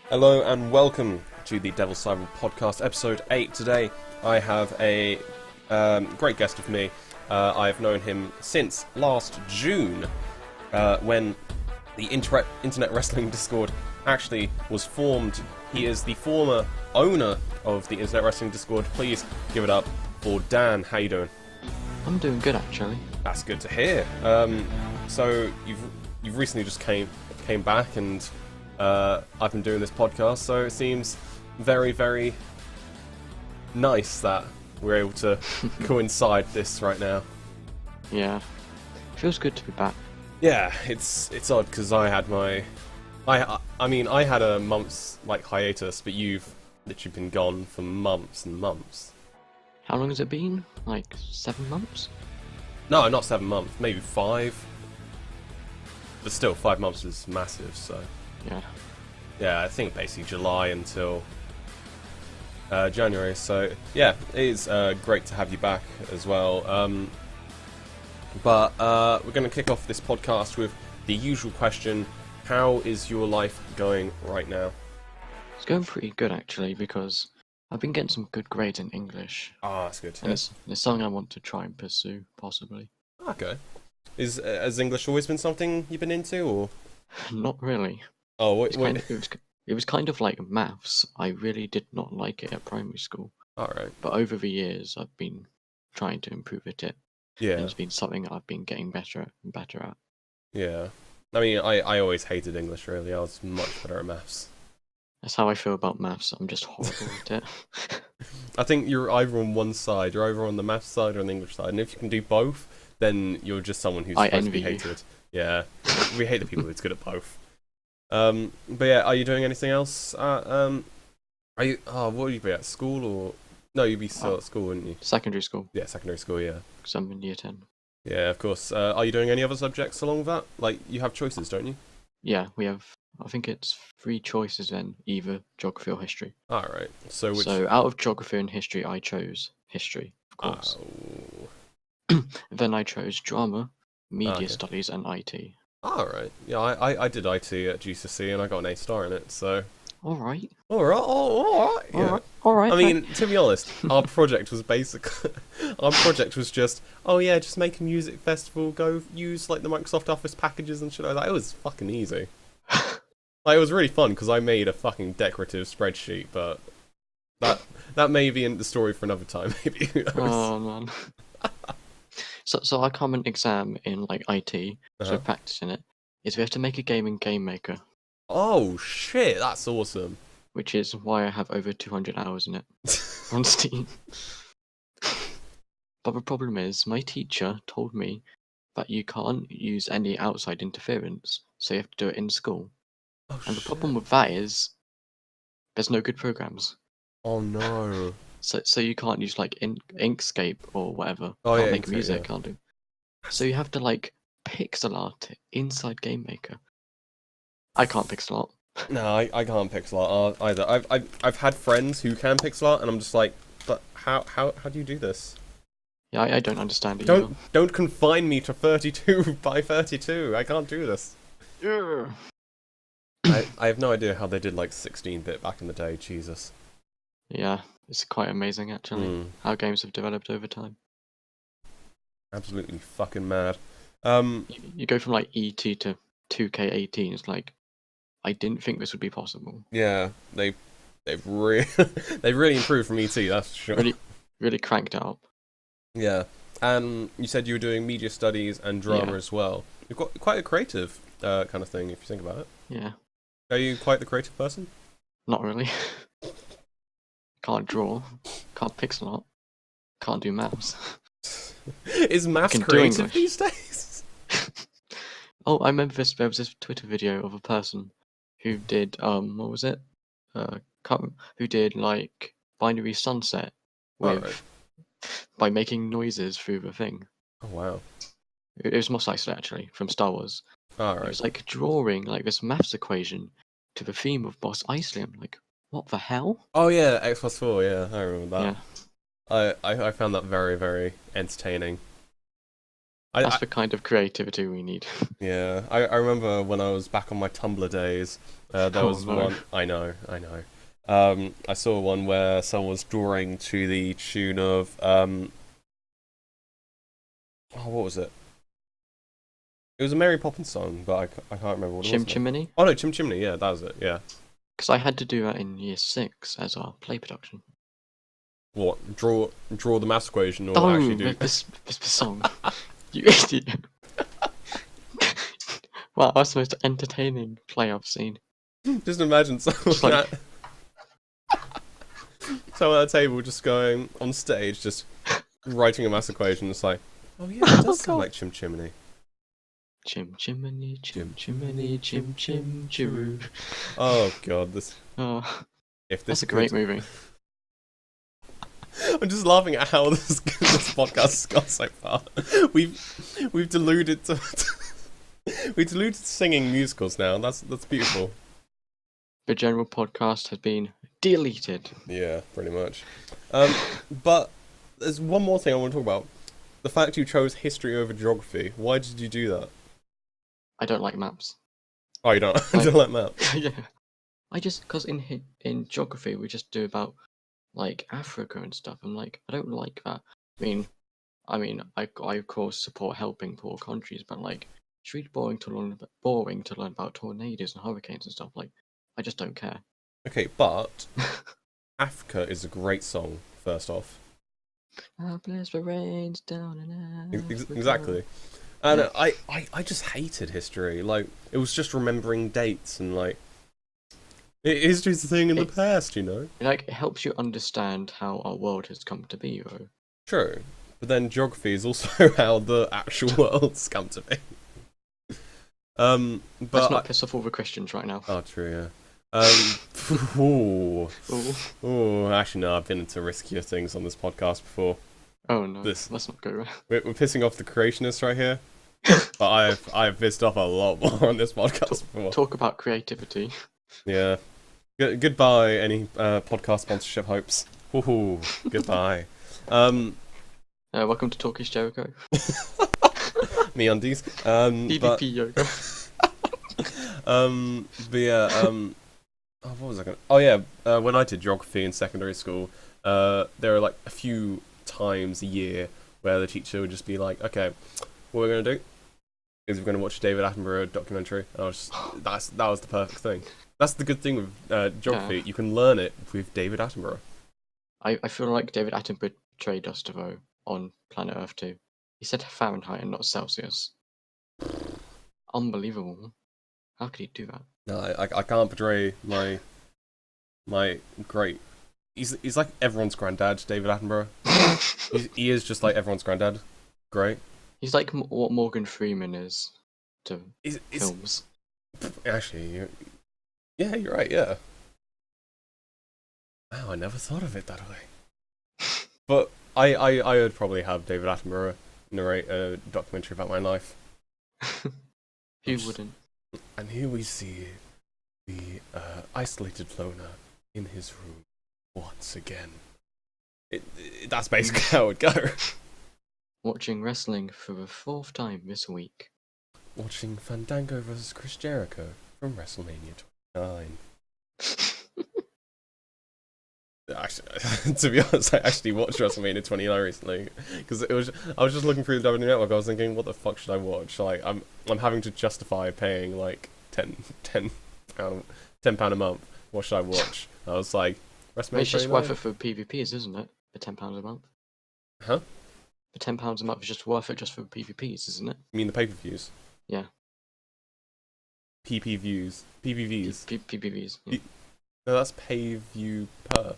Hello and welcome to the Devil's Cyborg podcast, episode 8. Today I have a great guest with me. I've known him since last June, when the Internet Wrestling Discord actually was formed. He is the former owner of the Internet Wrestling Discord. Please give it up for Dan. How you doing? I'm doing good, actually. That's good to hear. So you've recently just came back, and I've been doing this podcast, so it seems very, very nice that we're able to coincide this right now. Yeah, feels good to be back. Yeah, it's odd because I had I had a month's hiatus, but you've literally been gone for months and months. How long has it been? Like 7 months? No, not 7 months, maybe 5. But still, 5 months is massive, so... Yeah. Yeah, I think basically July until January. So yeah, it is great to have you back as well. But we're going to kick off this podcast with the usual question: how is your life going right now? It's going pretty good, actually, because I've been getting some good grades in English. Ah, that's good. And it's something I want to try and pursue, possibly. Okay. Has English always been something you've been into, or? Not really. Oh, It was kind of like maths. I really did not like it at primary school. Alright. But over the years, I've been trying to improve at it. Yeah. And it's been something I've been getting better and better at. Yeah. I mean, I always hated English, really. I was much better at maths. That's how I feel about maths. I'm just horrible at it. I think you're either on one side, you're either on the maths side or on the English side, and if you can do both, then you're just someone who's supposed to be hated. Yeah. We hate the people who's good at both. But yeah, are you doing anything else? Are you? Oh, what would you be at school or? No, you'd be still at school, wouldn't you? Secondary school. Yeah, secondary school. Yeah. Because I'm in year 10. Yeah, of course. Are you doing any other subjects along with that? Like, you have choices, don't you? Yeah, we have. I think it's 3 choices then, either geography or history. All right. So which? So out of geography and history, I chose history, of course. Oh. Then I chose drama, media Okay. studies, and IT. Alright. Yeah, I did IT at GCSE and I got an A-star in it, so... Alright. Alright, yeah. Alright. I mean, to be honest, our project was just, oh yeah, just make a music festival, go use like the Microsoft Office packages and shit like that. It was fucking easy. Like, it was really fun because I made a fucking decorative spreadsheet, but that may be in the story for another time, maybe. Who knows? Oh man. So our common exam in like IT, so Uh-huh. practicing it, is we have to make a game in Game Maker, Oh shit, that's awesome. which is why I have over 200 hours in it on Steam. But the problem is, my teacher told me that you can't use any outside interference, so you have to do it in school. Oh And the shit. problem with that is, there's no good programs. Oh no. So you can't use like Inkscape or whatever. Oh, Can't yeah, make Inkscape, music, yeah. can't do. So you have to like pixel art it inside Game Maker. I can't pixel art. No, I can't pixel art either. I've had friends who can pixel art, and I'm just like, but how do you do this? Yeah, I don't understand it. either. Don't confine me to 32 by 32. I can't do this. Yeah. I have no idea how they did like 16-bit back in the day. Jesus. Yeah, it's quite amazing actually Mm, how games have developed over time. absolutely fucking mad. You go from like ET to 2K18. It's like I didn't think this would be possible. Yeah, they've really they've really improved from ET. That's for sure. Really cranked it up. Yeah, and you said you were doing media studies and drama Yeah. as well. You've got quite a creative kind of thing if you think about it. Yeah, Are you quite the creative person? not really. Can't draw. Can't pixel art. Can't do maps. Is maths can do creative English. these days? Oh, I remember this. There was this Twitter video of a person who did what was it? Who did like binary sunset with Alright. by making noises through the thing. Oh wow. It was Mos Eisley actually from Star Wars. It Alright. was like drawing like this maths equation to the theme of Mos Eisley. I'm like, what the hell? Oh yeah, X+4, yeah, I remember Yeah. that. I found that very, very entertaining. That's the kind of creativity we need. Yeah, I remember when I was back on my Tumblr days, there was no. one. I know. I saw one where someone was drawing to the tune of what was it? It was a Mary Poppins song, but I can't remember what it was. Chimney? Oh no, Chim Chimney. Yeah, that was it. Yeah. Because I had to do that in year 6 as our play production. What? Draw the math equation, or actually do this song. You idiot. Wow, that's the most entertaining play I've seen. Just imagine someone at someone at a table just going on stage, just writing a math equation. It's like, oh yeah, it does sound like Chim Chimney. Chim chimney, chim chimney, chim chim chiroo. Oh god, this. Oh, If this that's a great movie. I'm just laughing at how this podcast has gone so far. We've deluded to we've deluded to singing musicals now. That's beautiful. The general podcast has been deleted. Yeah, pretty much. But there's one more thing I want to talk about. The fact you chose history over geography. Why did you do that? I don't like maps. Oh, you don't? I don't like maps. Yeah. Because in geography we just do about like Africa and stuff. I'm like, I don't like that. I mean, I of course support helping poor countries, but like, it's really boring to learn about tornadoes and hurricanes and stuff. Like, I just don't care. Okay, but Africa is a great song. First off, bless the rains down in Africa. Exactly. And I just hated history. Like, it was just remembering dates and like. History's a thing in the past, you know. Like, it helps you understand how our world has come to be, though. True, but then geography is also how the actual world's come to be. But let's not piss off all the Christians right now. Oh, true, yeah. Ooh. Actually, no. I've been into riskier things on this podcast before. Oh no, let's not go there. We're pissing off the creationists right here. But I've pissed off a lot more on this podcast before. Talk about creativity. Yeah. Goodbye, any podcast sponsorship hopes. Woohoo! Goodbye. Welcome to Talkish Jericho. Me undies. PvP yoga. But yeah. Oh, what was I gonna? Oh yeah. When I did geography in secondary school, there were like a few times a year where the teacher would just be like, "Okay, what we're gonna do is we're gonna watch a David Attenborough documentary." And that was the perfect thing. That's the good thing with geography. Yeah. You can learn it with David Attenborough. I feel like David Attenborough betrayed us to vote on Planet Earth 2. He said Fahrenheit and not Celsius. Unbelievable. How could he do that? No, I can't betray my great. He's like everyone's granddad, David Attenborough. he is just like everyone's granddad. Great. He's like what Morgan Freeman is to films. Actually, yeah, you're right. Yeah. Wow, I never thought of it that way. But I would probably have David Attenborough narrate a documentary about my life. Who wouldn't? And here we see the isolated loner in his room once again. That's basically how it would go. Watching wrestling for the 4th time this week. Watching Fandango vs. Chris Jericho from WrestleMania 29. Actually, to be honest, I actually watched WrestleMania 29 recently because I was just looking through the WWE Network. I was thinking, what the fuck should I watch? Like, I'm having to justify paying like £10 a month. What should I watch? I was like, WrestleMania. It's just worth it for PvPs, isn't it? For £10 a month. Huh? For £10 a month is just worth it just for PvPs, isn't it? You mean the pay-per-views? Yeah. PPVs. PPVs. Yeah. No, that's pay-view per.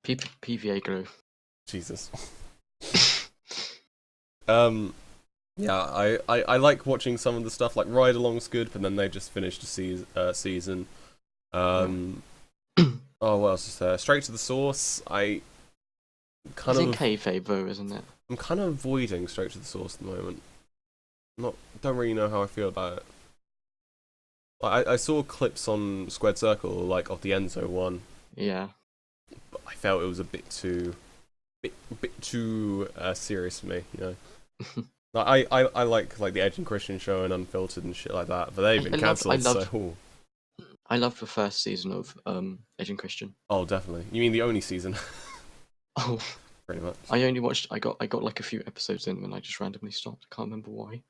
PVA glue. Jesus. Yeah, I like watching some of the stuff. Like Ride Along's good, but then they just finished a season. Oh, what else is there? Straight to the Source. It's in kayfabe though, isn't it? I'm kind of avoiding Straight to the Source at the moment. Don't really know how I feel about it. I saw clips on Squared Circle, like of the Enzo one. Yeah. But I felt it was a bit too bit too serious for me, you know. I like the Edge and Christian show and Unfiltered and shit like that, but they've been cancelled. I loved the first season of Edge and Christian. Oh, definitely. You mean the only season? Oh, pretty much. I only watched. I got like a few episodes in, and I just randomly stopped. I can't remember why.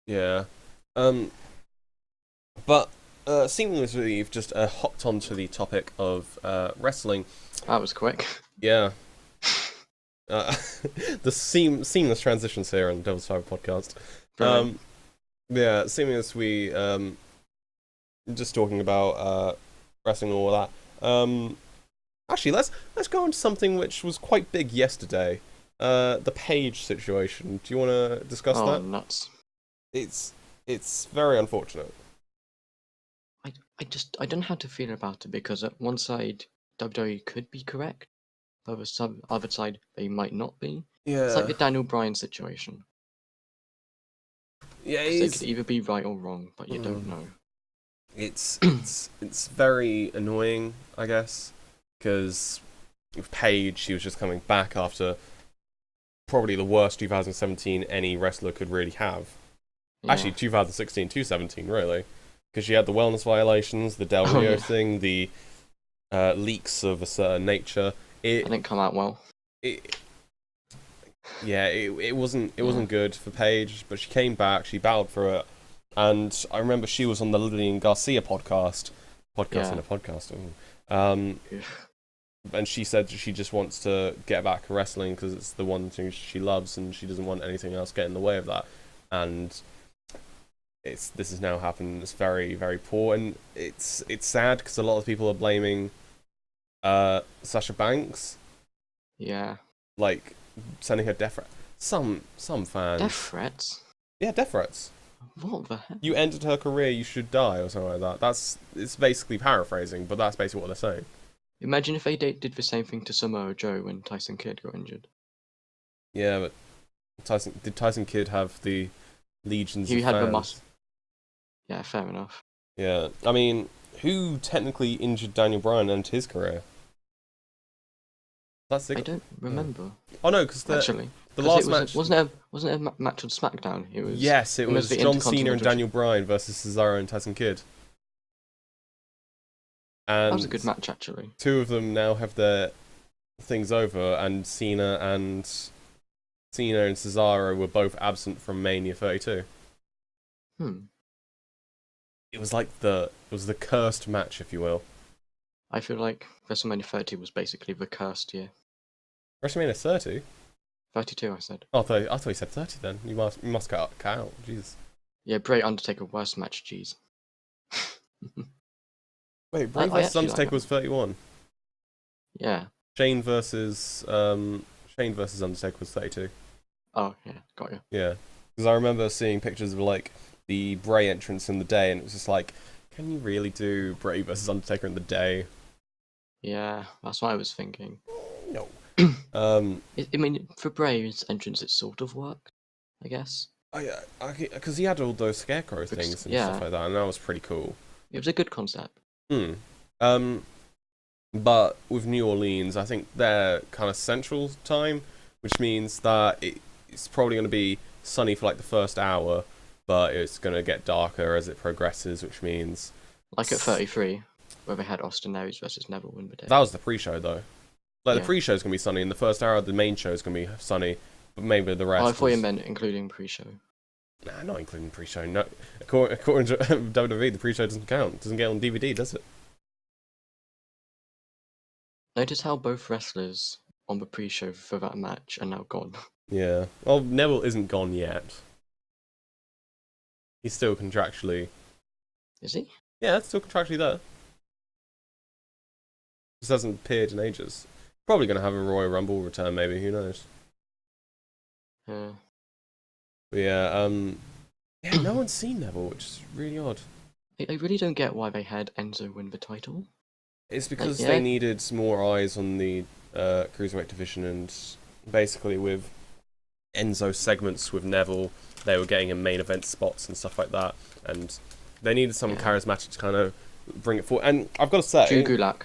Yeah. But seemingly we've just hopped onto the topic of wrestling. That was quick. Yeah. The seamless transitions here on the Devil's Cyborg podcast. Yeah, seeming as we just talking about wrestling and all that. Actually, let's go on to something which was quite big yesterday. The Paige situation. Do you want to discuss that? Oh, nuts! It's very unfortunate. I don't know how to feel about it, because at one side WWE could be correct, but the other side they might not be. Yeah. It's like the Daniel Bryan situation. Yeah, They could either be right or wrong, but you don't know. It's very annoying, I guess, because with Paige, she was just coming back after probably the worst 2017 any wrestler could really have. Yeah. Actually, 2016 to 17, really, because she had the wellness violations, the Del Rio thing, the leaks of a certain nature. It didn't come out well. It wasn't good for Paige, but she came back, she battled for it, and I remember she was on the Lillian Garcia podcast in a podcast, and she said she just wants to get back to wrestling because it's the one thing she loves, and she doesn't want anything else get in the way of that. And this has now happened. It's very, very poor, and it's sad because a lot of people are blaming Sasha Banks. Yeah. Like, sending her death threats. Some fans. Death threats? Yeah, death threats. What the heck? You ended her career, you should die, or something like that. It's basically paraphrasing, but that's basically what they're saying. Imagine if they did the same thing to Samoa Joe when Tyson Kidd got injured. Yeah, but did Tyson Kidd have the legions of fans? He had the muscle. Yeah, fair enough. Yeah, I mean, who technically injured Daniel Bryan and his career? I don't remember. Oh no, because the last match wasn't it a match on SmackDown? It was John Cena and Daniel Bryan versus Cesaro and Tyson Kidd. And that was a good match, actually. Two of them now have their things over, and Cena and Cesaro were both absent from Mania 32. It was the cursed match, if you will. I feel like WrestleMania 30 was basically the cursed year. WrestleMania 30? 32, I said. Oh, I thought you said 30 then. You must cut out. Jeez. Yeah, Bray Undertaker worst match, jeez. Wait, Bray vs Undertaker was 31. Yeah. Shane versus Undertaker was 32. Oh, yeah, got you. Yeah. Because I remember seeing pictures of like the Bray entrance in the day, and it was just like, can you really do Bray versus Undertaker in the day? Yeah, that's what I was thinking. No. I mean, for Bray's entrance, it sort of worked, I guess. Oh yeah, because he had all those scarecrow things and stuff like that, and that was pretty cool. It was a good concept. But with New Orleans, I think they're kind of central time, which means that it's probably going to be sunny for like the first hour, but it's going to get darker as it progresses, which means... Like at 33, where they had Austin Aries versus Neville win the day. That was the pre-show, though. Like, the pre-show's going to be sunny, and the first hour of the main show's going to be sunny, but maybe the rest... Oh, I thought you meant including pre-show. Nah, not including pre-show. No, according to WWE, the pre-show doesn't count. It doesn't get on DVD, does it? Notice how both wrestlers on the pre-show for that match are now gone. Yeah. Well, Neville isn't gone yet. He's still contractually... Is he? Yeah, that's still contractually there. Just hasn't appeared in ages. Probably going to have a Royal Rumble return, maybe. Who knows? Yeah. But yeah, no one's seen Neville, which is really odd. I really don't get why they had Enzo win the title. It's because they needed more eyes on the Cruiserweight division, and basically with Enzo segments with Neville, they were getting in main event spots and stuff like that, and they needed someone charismatic to kind of bring it forward. And I've got to say... Drew Gulak.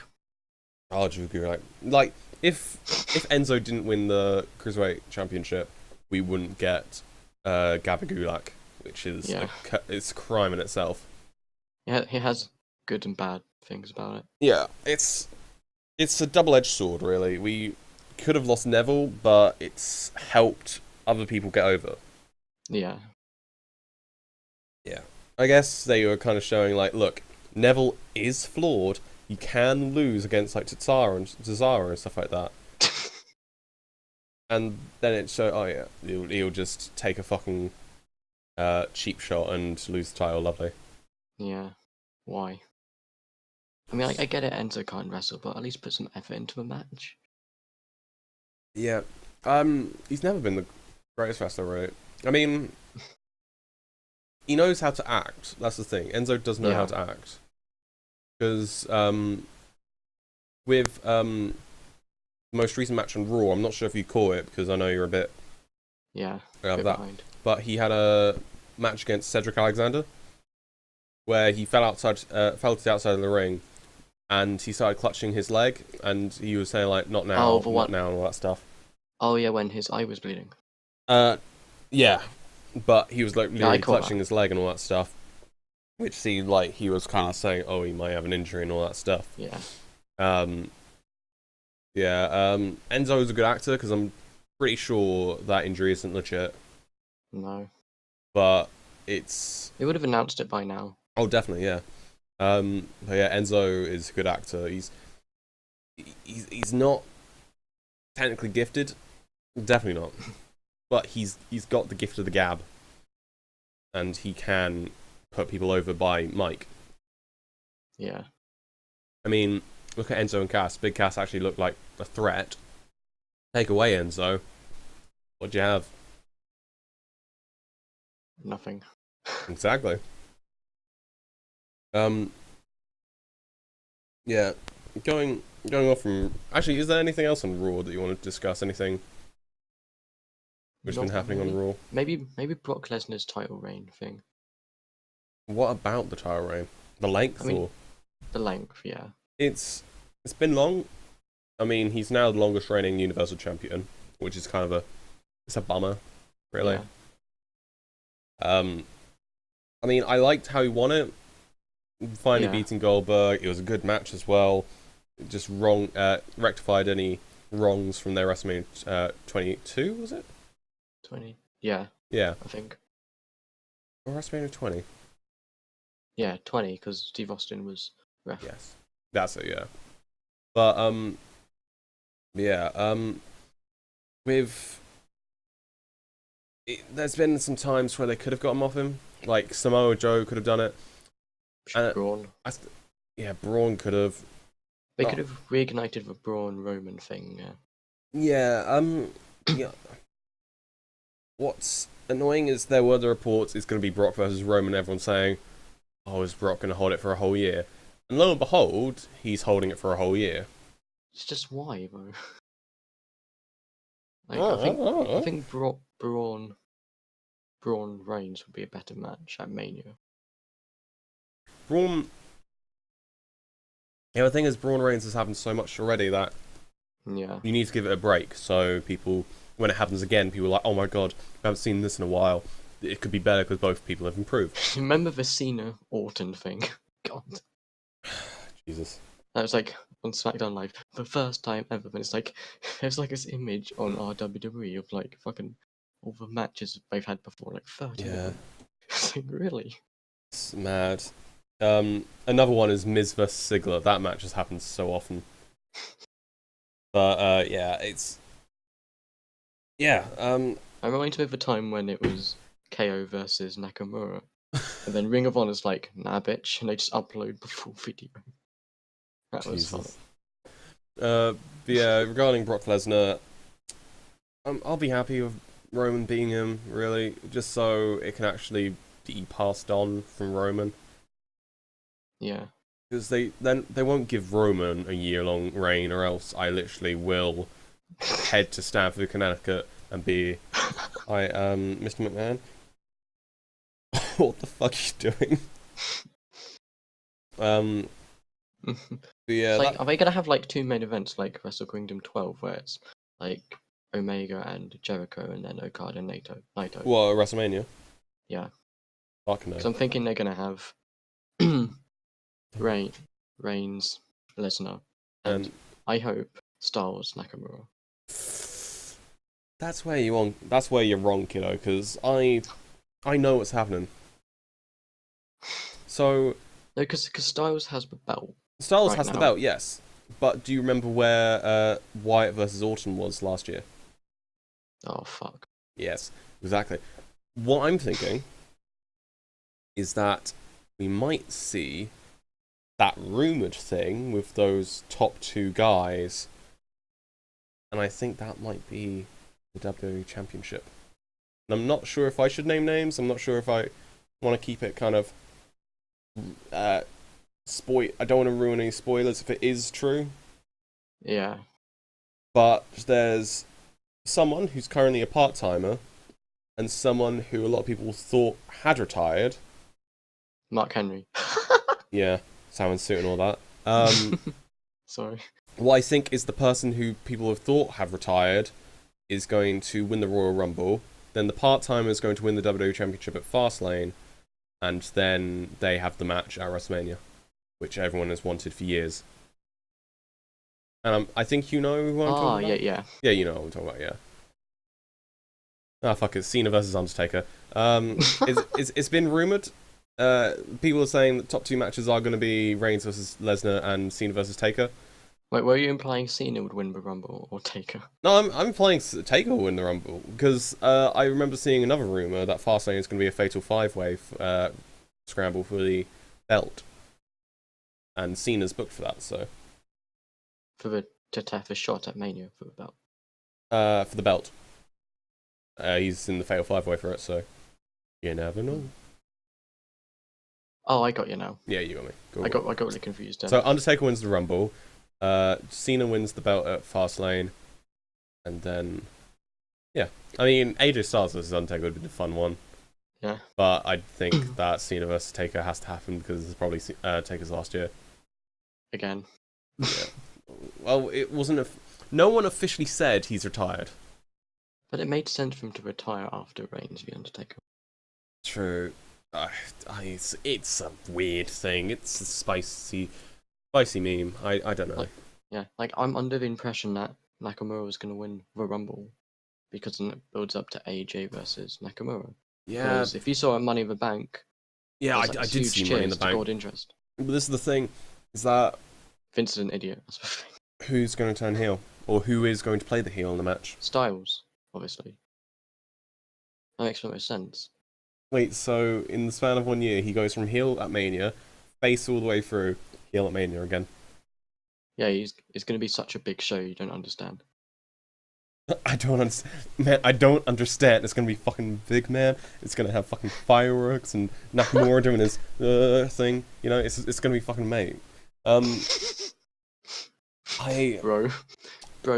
Gulak. Like, if Enzo didn't win the Cruiserweight Championship, we wouldn't get Gulak, which is it's a crime in itself. Yeah, he has good and bad things about it. Yeah, it's a double-edged sword, really. We could have lost Neville, but it's helped other people get over. Yeah. Yeah. I guess they were kind of showing, like, look, Neville is flawed. He can lose against, like, Cesaro and stuff like that. And then it showed, oh yeah, he'll just take a fucking cheap shot and lose the title, lovely. Yeah. Why? I mean, I get it, Enzo can't wrestle, but at least put some effort into a match. Yeah. He's never been the greatest wrestler, really. I mean, he knows how to act. That's the thing. Enzo does know how to act. Because with the most recent match on Raw, I'm not sure if you caught it because I know you're a bit behind. But he had a match against Cedric Alexander where he fell to the outside of the ring, and he started clutching his leg, and he was saying like, "Not now, not now," and all that stuff. Oh yeah, when his eye was bleeding. Yeah, but he was like literally clutching his leg and all that stuff, which seemed like he was kind of saying, "Oh, he might have an injury and all that stuff." Yeah. Enzo's a good actor because I'm pretty sure that injury isn't legit. No. But it's... They would have announced it by now. Oh, definitely, yeah. But yeah, Enzo is a good actor. He's not technically gifted. Definitely not. But he's got the gift of the gab. And he can put people over by mic. Yeah. I mean, look at Enzo and Cass. Big Cass actually looked like a threat. Take away Enzo. What'd you have? Nothing. Exactly. Yeah. Going off from... Actually, is there anything else on Raw that you want to discuss? Anything which has been happening on Raw? Maybe Brock Lesnar's title reign thing. What about the title reign? The length, or...? The length, yeah. It's been long. I mean, he's now the longest reigning Universal Champion, which is kind of it's a bummer, really. Yeah. I mean, I liked how he won it. Finally beating Goldberg. It was a good match as well. Just rectified any wrongs from their WrestleMania 22, was it? 20. Yeah. Yeah. I think. Or WrestleMania 20? Yeah, 20, because Steve Austin was ref. Yes. That's it, yeah. But, there's been some times where they could have got him off him. Like, Samoa Joe could have done it. Braun. Braun could have. They could have reignited the Braun Roman thing, yeah. Yeah. What's annoying is there were the reports it's going to be Brock versus Roman, everyone saying, oh, is Brock going to hold it for a whole year? And lo and behold, he's holding it for a whole year. It's just why, though. I think Braun Reigns would be a better match at Mania. Braun... Yeah, the thing is, Braun Reigns has happened so much already that you need to give it a break. So people, when it happens again, people are like, oh my god, I haven't seen this in a while. It could be better because both people have improved. Remember the Cena Orton thing? God. Jesus. That was like on SmackDown Live, the first time ever. But it's like there's like this image on our WWE of like fucking all the matches they've had before, like 30. Yeah. It's like, really? It's mad. Another one is Miz vs Ziggler. That match has happened so often. But yeah, it's I remind me of the time when it was KO versus Nakamura, and then Ring of Honor's like, nah, bitch, and they just upload the full video. That was fun. But yeah, regarding Brock Lesnar, I'll be happy with Roman beating him, really, just so it can actually be passed on from Roman. Yeah. Because they won't give Roman a year-long reign, or else I literally will head to Stamford, Connecticut, and be, Mr. McMahon, what the fuck are you doing? But yeah, It's like, are they gonna have like 2 main events like Wrestle Kingdom 12, where it's like Omega and Jericho, and then Okada and Naito? well, WrestleMania. Yeah, Fuck no. because I'm thinking they're gonna have Reigns, Lesnar, and I hope Styles Nakamura. That's where you're wrong, kiddo. Because I know what's happening. So No, because Styles has the belt. Styles right has now. the belt, yes. But do you remember where Wyatt versus Orton was last year? Oh fuck. Yes, exactly. What I'm thinking is that we might see that rumoured thing with those top 2 guys, and I think that might be the WWE Championship. And I'm not sure if I should name names. I'm not sure if I want to keep it kind of I don't want to ruin any spoilers if it is true. Yeah. But there's someone who's currently a part-timer and someone who a lot of people thought had retired. Mark Henry. Yeah, salmon suit and all that. Sorry. What I think is the person who people have thought have retired is going to win the Royal Rumble. Then the part-timer is going to win the WWE Championship at Fastlane. And then they have the match at WrestleMania, which everyone has wanted for years. And I think you know who I'm talking about? Yeah. Yeah, you know what I'm talking about, yeah. Ah, fuck it, Cena versus Undertaker. It's been rumoured. People are saying that top 2 matches are going to be Reigns versus Lesnar and Cena versus Taker. Wait, were you implying Cena would win the Rumble or Taker? No, I'm implying Taker will win the Rumble, because I remember seeing another rumour that Fastlane is going to be a fatal 5-way scramble for the belt. And Cena's booked for that, so... To have a shot at Mania for the belt. For the belt. He's in the fatal 5-way for it, so... You never know. Oh, I got you now. Yeah, you got me. Cool. I got really confused. So Undertaker wins the Rumble. Cena wins the belt at Fastlane. And then... Yeah. I mean, AJ Styles versus Undertaker would be the fun one. Yeah. But I think that Cena versus Taker has to happen because it's probably Taker's last year. Again. Yeah. Well, it wasn't... No one officially said he's retired. But it made sense for him to retire after Reigns v Undertaker. True. It's a weird thing. It's a spicy meme. I don't know. I'm under the impression that Nakamura was going to win the Rumble because then it builds up to AJ versus Nakamura. Yeah. Because if you saw a Money in the Bank, Yeah, I did see Money in the Bank. Interest. But this is the thing, is that Vince is an idiot. That's the thing. who's going to turn heel? Or who is going to play the heel in the match? Styles, obviously. That makes the most sense. Wait, so in the span of 1 year, he goes from heel at Mania, face all the way through, heel at Mania again. Yeah, it's going to be such a big show, you don't understand. I don't understand. Man, I don't understand. It's going to be fucking big, man. It's going to have fucking fireworks and Nakamura doing his thing. You know, it's going to be fucking amazing. Bro,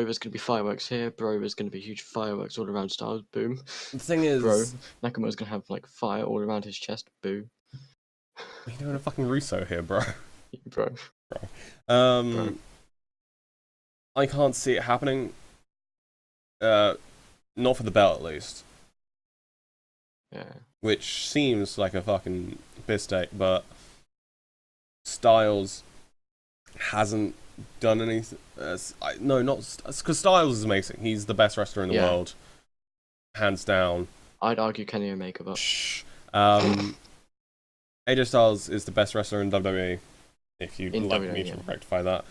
there's going to be fireworks here. Bro, there's going to be huge fireworks all around Styles. Boom. The thing is... Bro, Nakamura's going to have, like, fire all around his chest. Boo. We're doing a fucking Russo here, bro. Bro. Bro. I can't see it happening. Not for the belt, at least. Yeah. Which seems like a fucking piss take, but Styles hasn't done anything. No, not because Styles is amazing. He's the best wrestler in the world, hands down. I'd argue Kenny Omega, but AJ Styles is the best wrestler in WWE. If you'd like me to rectify that.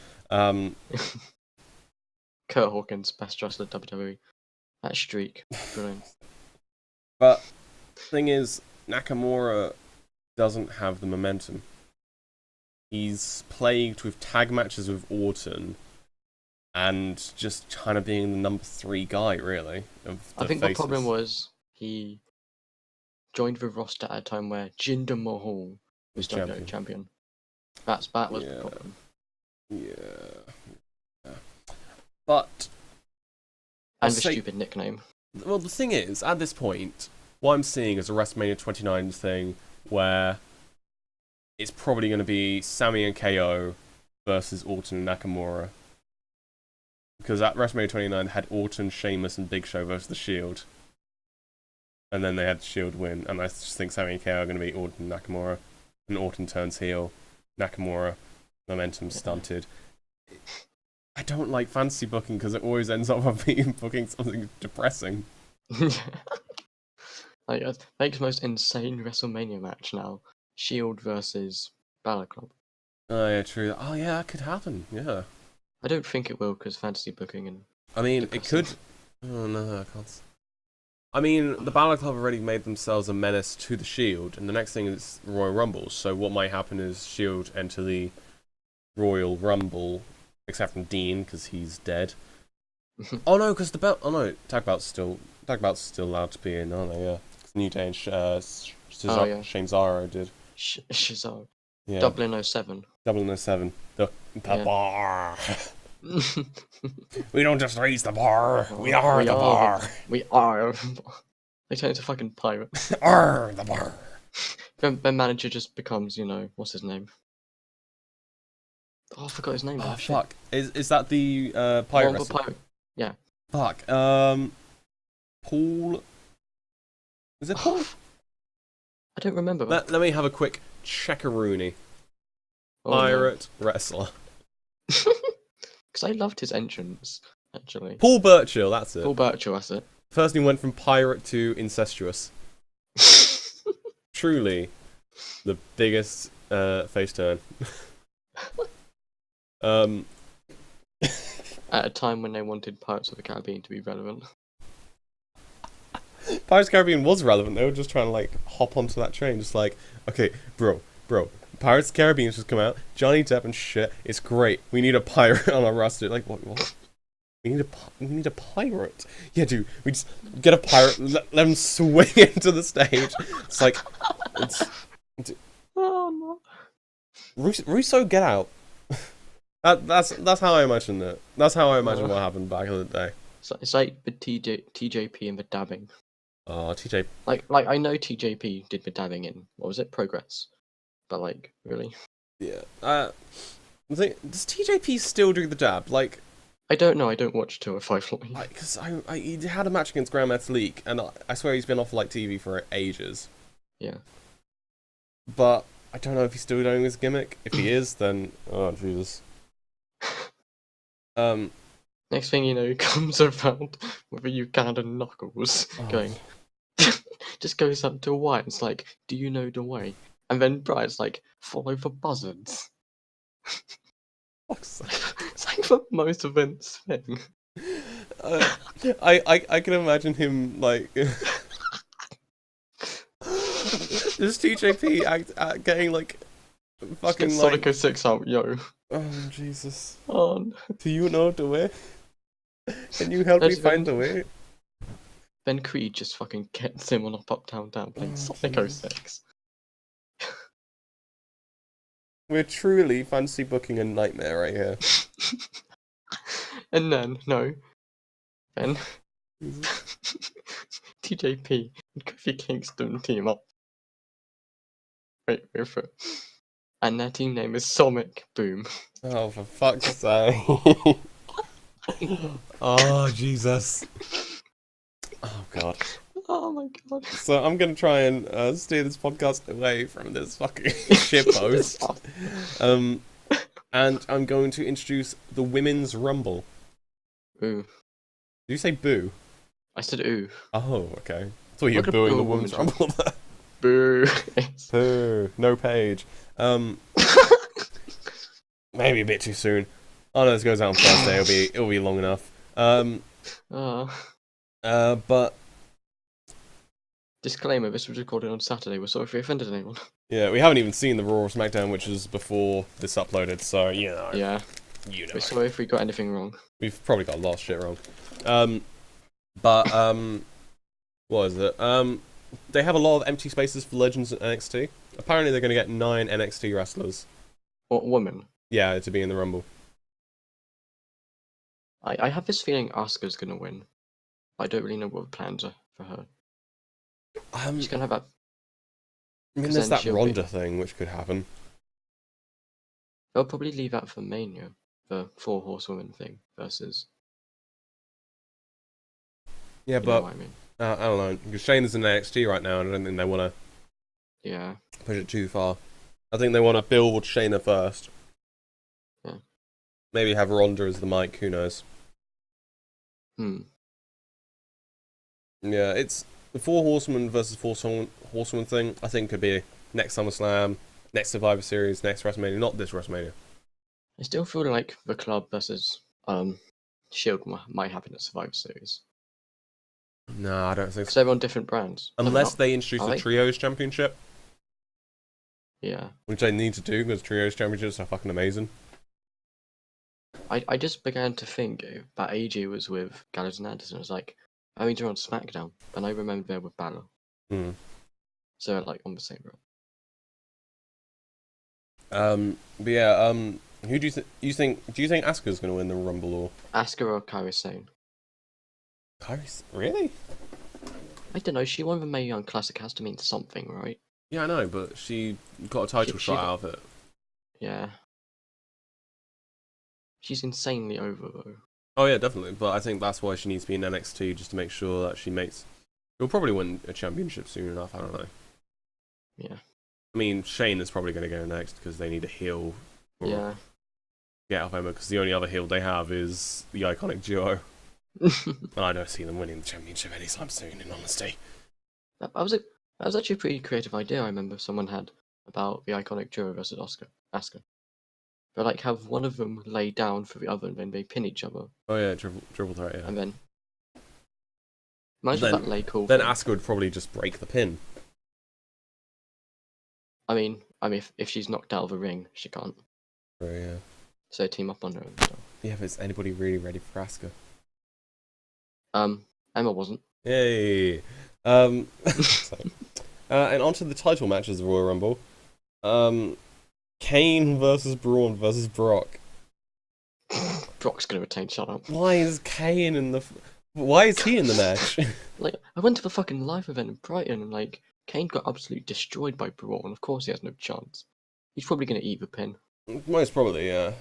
Curt Hawkins, best wrestler in WWE. That streak, brilliant. But the thing is, Nakamura doesn't have the momentum. He's plagued with tag matches with Orton, and just kind of being the number 3 guy, really. I think the problem was he joined the roster at a time where Jinder Mahal was WWE champion. That was the problem. Yeah. But... And the stupid nickname. Well, the thing is, at this point, what I'm seeing is a WrestleMania 29 thing where it's probably going to be Sami and KO versus Orton and Nakamura. Because at WrestleMania 29 they had Orton, Sheamus, and Big Show versus The Shield. And then they had The Shield win. And I just think Sami and KO are going to beat Orton and Nakamura. And Orton turns heel. Nakamura, momentum stunted. I don't like fantasy booking because it always ends up on being booking something depressing. Like, makes most insane WrestleMania match now. Shield versus Bala Club. Oh yeah, true. Oh yeah, that could happen. Yeah. I don't think it will because fantasy booking and. I mean, it could. Oh no, I can't. I mean, the Balor Club already made themselves a menace to the Shield, and the next thing is Royal Rumble. So what might happen is Shield enter the Royal Rumble, except from Dean because he's dead. Oh no, because the belt. Oh no, tag belt's still allowed to be in, aren't they? Yeah. New Day and Shane Zaro did. Shazar. Yeah. 007. 007. The Yeah. bar. We don't just raise the bar. We are the bar. We are. They turn into fucking pirates. Are the bar. Their manager just becomes, what's his name? Oh, I forgot his name. Oh fuck! Is that the pirate wrestler? Pirate. Yeah. Fuck. Paul. Is it Paul? I don't remember. Let me have a quick checkaroony. Oh, Pirate wrestler. Because I loved his entrance, actually. Paul Burchill, that's it. Paul Burchill, that's it. First he went from pirate to incestuous. Truly, the biggest face turn. At a time when they wanted Pirates of the Caribbean to be relevant. Pirates of the Caribbean was relevant. They were just trying to like hop onto that train, just like, okay, bro. Pirates of the Caribbean's just come out. Johnny Depp and shit. It's great. We need a pirate on our roster. Like what? We need a pirate. Yeah, dude. We just get a pirate. Let him swing into the stage. It's like, Oh no. Russo, get out. That's how I imagine it. That's how I imagine what happened back in the day. It's like the TJP and the dabbing. Oh, TJ. Like I know TJP did the dabbing in, what was it, Progress? But like, really? Yeah. Does TJP still do the dab? Like, I don't know. I don't watch 205 Live. Because he had a match against Grand Metalik, and I swear he's been off like TV for ages. Yeah. But I don't know if he's still doing his gimmick. If he is, then oh Jesus. Next thing you know, he comes around with a Ugandan Knuckles, going, just goes up to Wyatt. It's like, do you know the way? And then Brian's like, follow the buzzards. It's like the most Vince thing. I can imagine him like this TJP getting like fucking Sonic like 06 out, yo. Oh Jesus! Oh, no. Do you know the way? Can you help me find the way? Ben Creed just fucking gets him on Up Down Down playing Sonic 06. We're truly fancy booking a nightmare right here. And then, Ben, TJP and Kofi Kingston team up. Wait for it. And their team name is Sonic Boom. Oh, for fuck's sake. Oh, Jesus. Oh, God. Oh my God. So I'm going to try and steer this podcast away from this fucking shitpost. And I'm going to introduce the Women's Rumble. Ooh. Did you say boo? I said ooh. Oh, okay. I thought you were booing the Women's Rumble there. Boo. Boo. No page. Maybe a bit too soon. Oh no, this goes out on Thursday. It'll be long enough. But disclaimer: this was recorded on Saturday. We're sorry if we offended anyone. Yeah, we haven't even seen the Raw or SmackDown, which is before this uploaded. So Yeah. You know. We're sorry if we got anything wrong. We've probably got a lot of shit wrong. What is it? They have a lot of empty spaces for Legends at NXT. Apparently, they're going to get 9 NXT wrestlers. What, women? Yeah, to be in the Rumble. I have this feeling Asuka's gonna win. I don't really know what the plans are for her. She's gonna have that. I mean, there's that Ronda thing which could happen. They'll probably leave out for Mania, the 4 horsewomen thing versus. Yeah, You know but what I mean? I don't know. Because Shayna's in NXT right now, and I don't think they want Yeah. to push it too far. I think they want to build Shayna first. Yeah. Maybe have Ronda as the mic. Who knows? Yeah, it's the 4 horsemen versus 4 horsemen thing. I think could be next SummerSlam, next Survivor Series, next WrestleMania. Not this WrestleMania. I still feel like the club versus Shield might happen at Survivor Series No, I don't think because so. they're on different brands. No, they're Unless not. they introduce Are the they? Trios Championship, Yeah. which they need to do because Trios Championships are fucking amazing. I just began to think that AJ was with Gallows and Anderson. I was like, I mean, they're on SmackDown, and I remember they're with Bala. Hmm. So like on the same row. But yeah, who do you think? Do you think Asuka's going to win the Rumble or Asuka or Kairi Sane? Kairi? Really? I don't know. She won the Mae Young Classic. Has to mean something, right? Yeah, I know, but she got a title She shot got- out of it. Yeah. She's insanely over though. Oh yeah, definitely. But I think that's why she needs to be in NXT just to make sure that she makes. She'll probably win a championship soon enough. I don't know. Yeah. I mean, Shane is probably going to go next because they need a heel. Or Yeah. get out of because the only other heel they have is the iconic duo, and I don't see them winning the championship anytime soon. In honesty. that was actually a pretty creative idea. I remember someone had about the iconic duo versus Asuka. But like have one of them lay down for the other, and then they pin each other, Oh yeah, triple threat. Yeah. and then. Imagine Then- that lay cool. Then thing. Asuka would probably just break the pin. I mean, if she's knocked out of the ring, she can't. So yeah. So team up on her and stuff. Yeah, but is anybody really ready for Asuka? Emma wasn't. Yay! And onto the title matches of Royal Rumble. Kane versus Braun versus Brock. Brock's gonna retain. Shut up. Why is Kane in the? Why is he in the match? Like, I went to the fucking live event in Brighton, and like, Kane got absolutely destroyed by Braun. Of course, he has no chance. He's probably gonna eat the pin. Most probably, yeah. I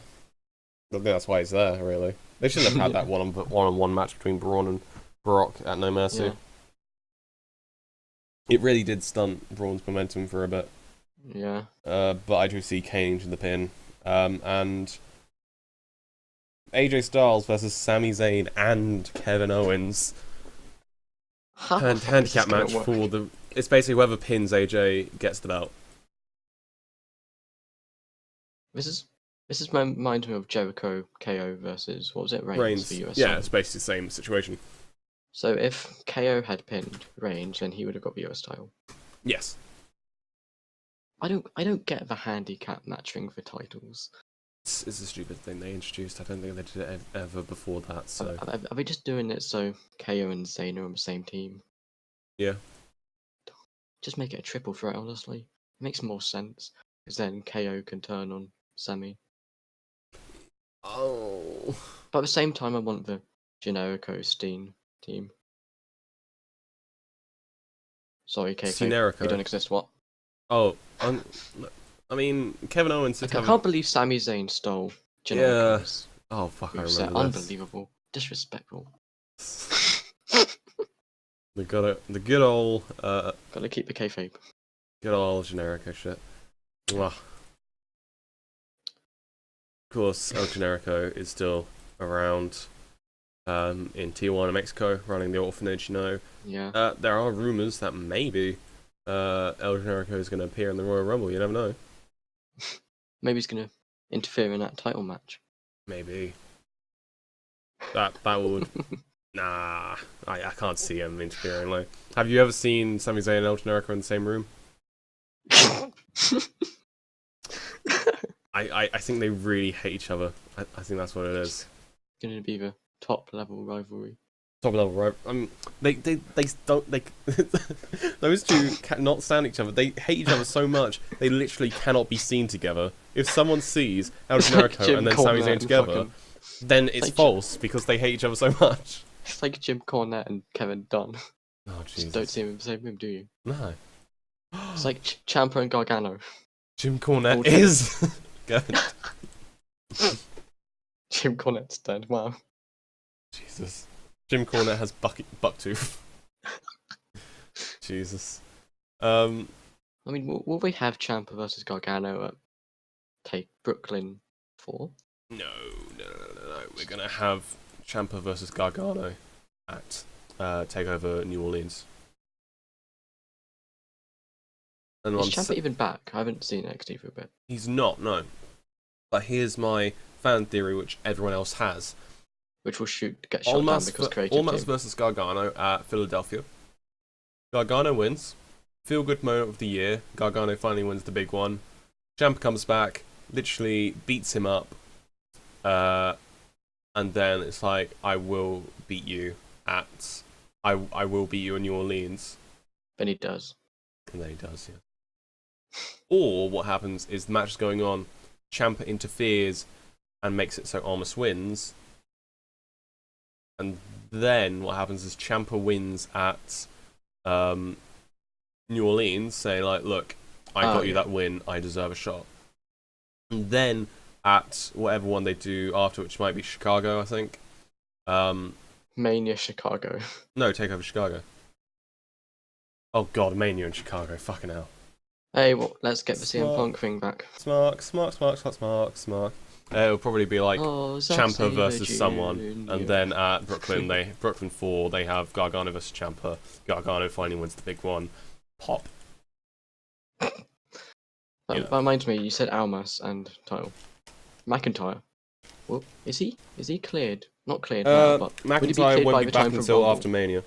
think that's why he's there. Really, they shouldn't have had that one-on-one match between Braun and Brock at No Mercy. Yeah. It really did stunt Braun's momentum for a bit. Yeah. But I do see Kane to the pin. And AJ Styles versus Sami Zayn and Kevin Owens. How the fuck is Handicap this gonna match work? for the. It's basically whoever pins AJ gets the belt. This reminds me of Jericho KO versus what was it? Reigns for US Yeah, title. it's basically the same situation. So if KO had pinned Reigns, then he would have got the US title. Yes. I don't get the handicap matching for titles. It's a stupid thing they introduced. I don't think they did it ever before that. So Are they just doing it so KO and Zayn are on the same team? yeah. Just make it a triple threat, honestly. It makes more sense. Because then KO can turn on Sami. Oh. But at the same time, I want the Generico Steen team. Sorry, KK. Generico. You don't exist, what? Oh. I mean, Kevin Owens did Like, I have. can't believe Sami Zayn stole Generico's Oh fuck! I moveset. remember this. Unbelievable. Disrespectful. The good old Gotta keep the kayfabe. good old Generico shit. Mwah. Of course, El Generico is still around in Tijuana, Mexico, running the orphanage. Yeah. There are rumors that maybe El Generico is going to appear in the Royal Rumble. You never know. Maybe he's gonna interfere in that title match. Maybe. That would. Nah, I can't see him interfering. Like, have you ever seen Sami Zayn and El Generico in the same room? I think they really hate each other. I think that's what it is. Gonna be the top level rivalry. Top level, right? They don't those two cannot stand each other. They hate each other so much they literally cannot be seen together. If someone sees El It's like Generico Jim and then Sami Cornette Zayn and together, fucking- then it's like- false because they hate each other so much. It's like Jim Cornette and Kevin Dunn. Oh Just Jesus! don't see them in the same room, do you? No. It's like Ciampa and Gargano. Jim Cornette Old is scared. Jim Cornette's dead. Wow. Jesus. Jim Cornette has bucktooth. Jesus. I mean, will we have Ciampa versus Gargano at Take Brooklyn 4? No. We're gonna have Ciampa versus Gargano at Takeover New Orleans. And Is Ciampa even back? I haven't seen NXT for a bit. He's not, no. But here's my fan theory, which everyone else has. Which will get shot down because creative Almas team. versus Gargano at Philadelphia. Gargano wins. Feel good moment of the year. Gargano finally wins the big one. Ciampa comes back, literally beats him up, and then it's like, I will beat you at... I will beat you in New Orleans. Then he does. And then he does, yeah. Or what happens is the match is going on, Ciampa interferes and makes it so Almas wins. And then what happens is Ciampa wins at New Orleans, say like, look, I got you that win, I deserve a shot. And then at whatever one they do after, which might be Chicago, I think. Mania Chicago. No, Takeover Chicago. Oh god, Mania in Chicago, fucking hell. Hey, well, let's get the CM Punk thing back. Smart. It'll probably be like Ciampa versus someone, and then at Brooklyn 4, they have Gargano versus Ciampa. Gargano finally wins the big one. Pop. That reminds me, you said Almas and title. McIntyre. Well, is he cleared? Not cleared now, but McIntyre won't be back until after Mania.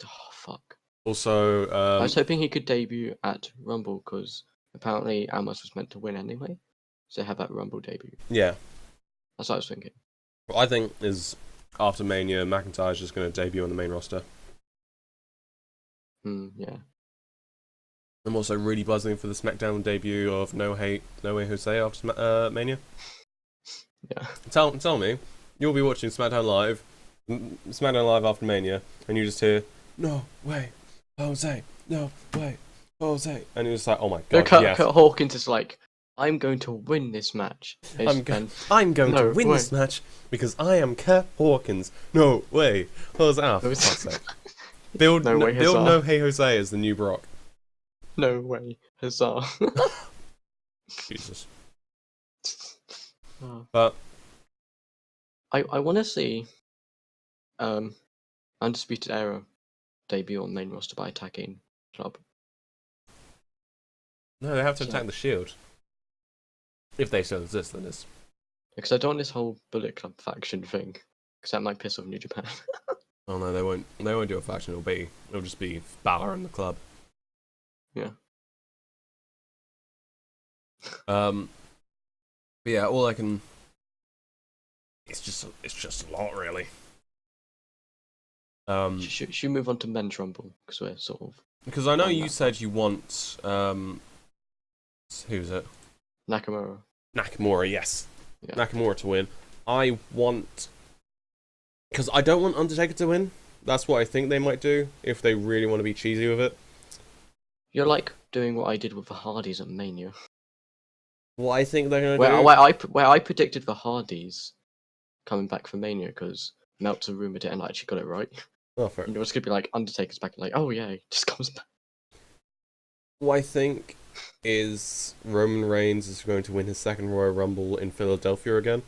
Oh, fuck. Also, I was hoping he could debut at Rumble, because apparently Almas was meant to win anyway. So have that Rumble debut. Yeah. That's what I was thinking. What I think is, after Mania, McIntyre's just going to debut on the main roster. Yeah. I'm also really buzzing for the SmackDown debut of No Way Jose after Mania. Yeah. Tell me, you'll be watching SmackDown Live after Mania, and you just hear, "No way, Jose, no way, Jose," and you're just like, "Oh my god!" Curt Hawkins is like, "I'm going to win this match." I'm going to win this match because I am Curt Hawkins. No way, Jose. Oh, for fuck's sake. Build No Hey Jose as the new Brock. No way, huzzah. Jesus. But I want to see Undisputed Era debut on main roster by attacking Club. No, they have to attack the Shield. If they still exist, that is. Because I don't want this whole Bullet Club faction thing, because that might piss off New Japan. Oh no, they won't. They won't do a faction. It'll just be Bala and the club. Yeah. But yeah, all I can. It's just a lot, really. Should we move on to men's rumble, because we're sort of. Because I know you said you want who's it? Nakamura, yes. Yeah. Nakamura to win. I want, because I don't want Undertaker to win. That's what I think they might do if they really want to be cheesy with it. You're like doing what I did with the Hardys at Mania. What I think they're going to do? Where I predicted the Hardys coming back for Mania because Meltzer rumoured it and I actually got it right. Oh, fair. And you're just going to be like, Undertaker's back, and like, oh yeah, he just comes back. What I think is Roman Reigns is going to win his second Royal Rumble in Philadelphia again.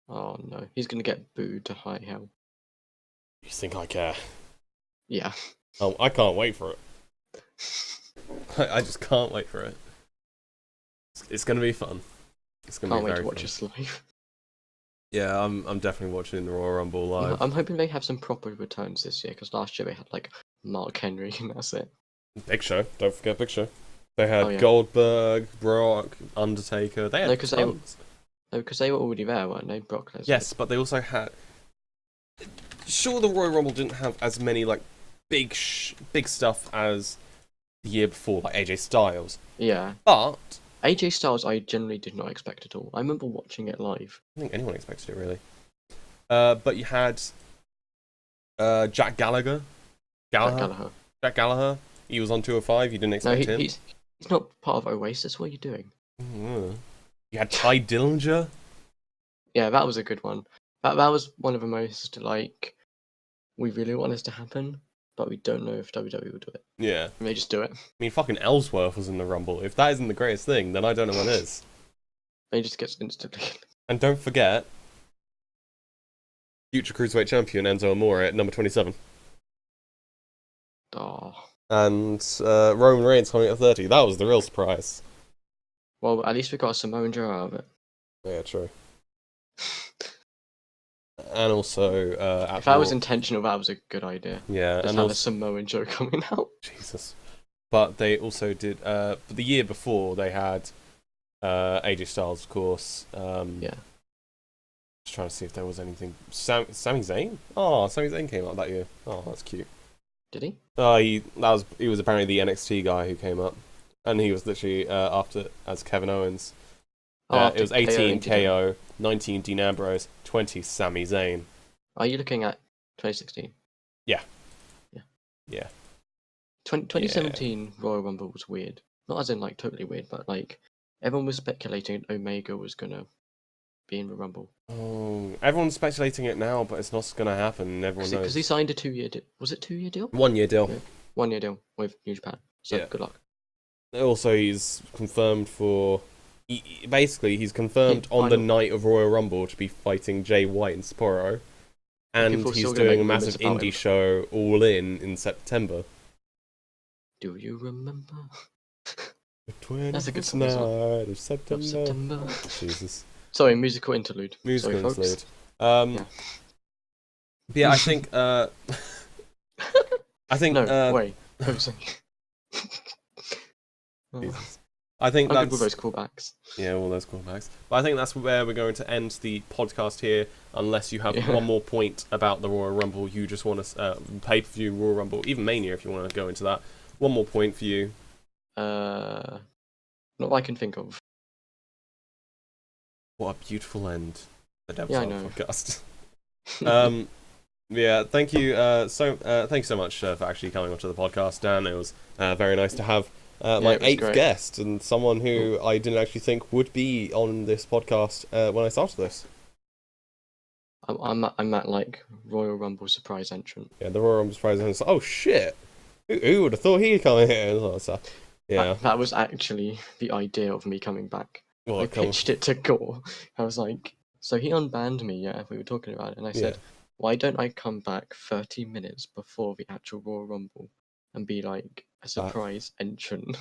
Oh no, he's going to get booed to high hell. You think I care? Yeah. Oh, I can't wait for it. I just can't wait for it. It's going to be fun. It's going to be very fun. Can't wait to watch this live. Yeah, I'm definitely watching the Royal Rumble live. I'm hoping they have some proper returns this year, because last year they had like Mark Henry and that's it. Big Show, don't forget Big Show. They had Goldberg, Brock, Undertaker. They had tons. Because they were already there, weren't they? Brock Lesnar. Yes, but they also had. Sure, the Royal Rumble didn't have as many like big stuff as the year before, like AJ Styles. Yeah. But AJ Styles, I generally did not expect at all. I remember watching it live. I think anyone expected it really. But you had Jack Gallagher. Jack Gallagher. He was on 205. You didn't expect him. He's not part of Oasis. What are you doing? Mm-hmm. You had Ty Dillinger. Yeah, that was a good one. That was one of the most, like, we really want this to happen, but we don't know if WWE will do it. Yeah. And they just do it. I mean, fucking Ellsworth was in the Rumble. If that isn't the greatest thing, then I don't know what is. They just gets instantly. And don't forget, future Cruiserweight Champion Enzo Amore at number 27. Oh. And Roman Reigns coming at 30. That was the real surprise. Well, at least we got a Samoan Joe out of it. Yeah, true. And also, if that was intentional, that was a good idea. Yeah, just and have also, a Samoan Joe coming out. Jesus. But they also did. The year before they had AJ Styles, of course. Yeah. Just trying to see if there was anything. Sami Zayn. Oh, Sami Zayn came up that year. Oh, that's cute. Did he? He was apparently the NXT guy who came up, and he was literally after as Kevin Owens. It was 18 KO, 19 Dean Ambrose, 20 Sami Zayn. Are you looking at 2016? Yeah. Yeah. Yeah. 2017 Royal Rumble was weird. Not as in like totally weird, but like everyone was speculating Omega was gonna be in the Rumble. Oh, everyone's speculating it now, but it's not gonna happen. Everyone knows. Because he signed a 2-year deal. Was it 2-year deal? 1-year deal. Yeah. 1-year deal with New Japan. So Yeah. good luck. Also, he's confirmed for. He's confirmed on the night of Royal Rumble to be fighting Jay White and Sapporo, and People he's still gonna doing a make massive rumors about indie him. show All In September. Do you remember? The That's a good 20th song as well. night of September. Jesus. Sorry, musical interlude. Musical Sorry, interlude. folks. Yeah. But yeah, I think. I think. No, wait. Jose. Jesus. I think I'm that's. good with those callbacks. Yeah, all those callbacks. But I think that's where we're going to end the podcast here, unless you have Yeah. one more point about the Royal Rumble. You just want to pay-per-view Royal Rumble, even Mania if you want to go into that. One more point for you. Not that I can think of. What a beautiful end to the Devil's Yeah, I Hour know. podcast. Yeah, thank you thank you so much for actually coming onto the podcast, Dan. It was very nice to have my it was 8th great. guest and someone who I didn't actually think would be on this podcast when I started this. I'm at like Royal Rumble surprise entrant. Yeah, the Royal Rumble surprise, and it's like, oh shit, who would have thought he'd come in here and all that stuff. Yeah, That was actually the idea of me coming back. well, I pitched it to Gore. I was like, so he unbanned me, yeah, we were talking about it, and I said, why don't I come back 30 minutes before the actual Royal Rumble and be like a surprise entrant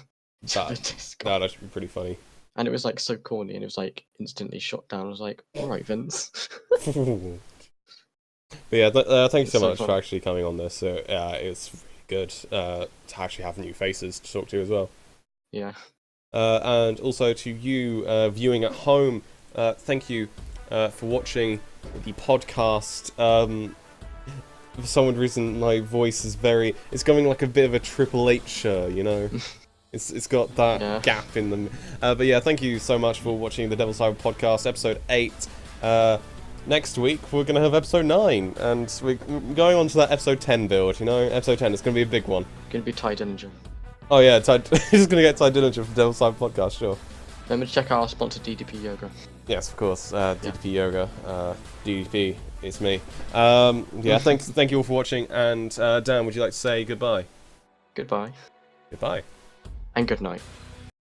to the Discord? that'd actually be pretty funny. And it was like so corny, and it was like instantly shot down. I was like, alright, Vince. But yeah, thank you so much fun. for actually coming on this. It's really good to actually have new faces to talk to as well. Yeah. And also to you viewing at home, thank you for watching the podcast. For some reason, my voice is it's going like a bit of a Triple H, you know. It's got that gap in them. But yeah, thank you so much for watching the Devil's Hour podcast, episode 8. Next week, we're going to have episode 9, and we're going on to that episode 10 build, you know? Episode 10, it's going to be a big one. Gonna be Ty Dillinger. Oh yeah, he's going to get Ty Dillinger from Devil's Hour podcast, sure. Remember to check out our sponsor, DDP Yoga. Yes, of course. DDP Yoga. DDP, it's me. Yeah, thank you all for watching, and Dan, would you like to say goodbye? Goodbye. Goodbye. And good night.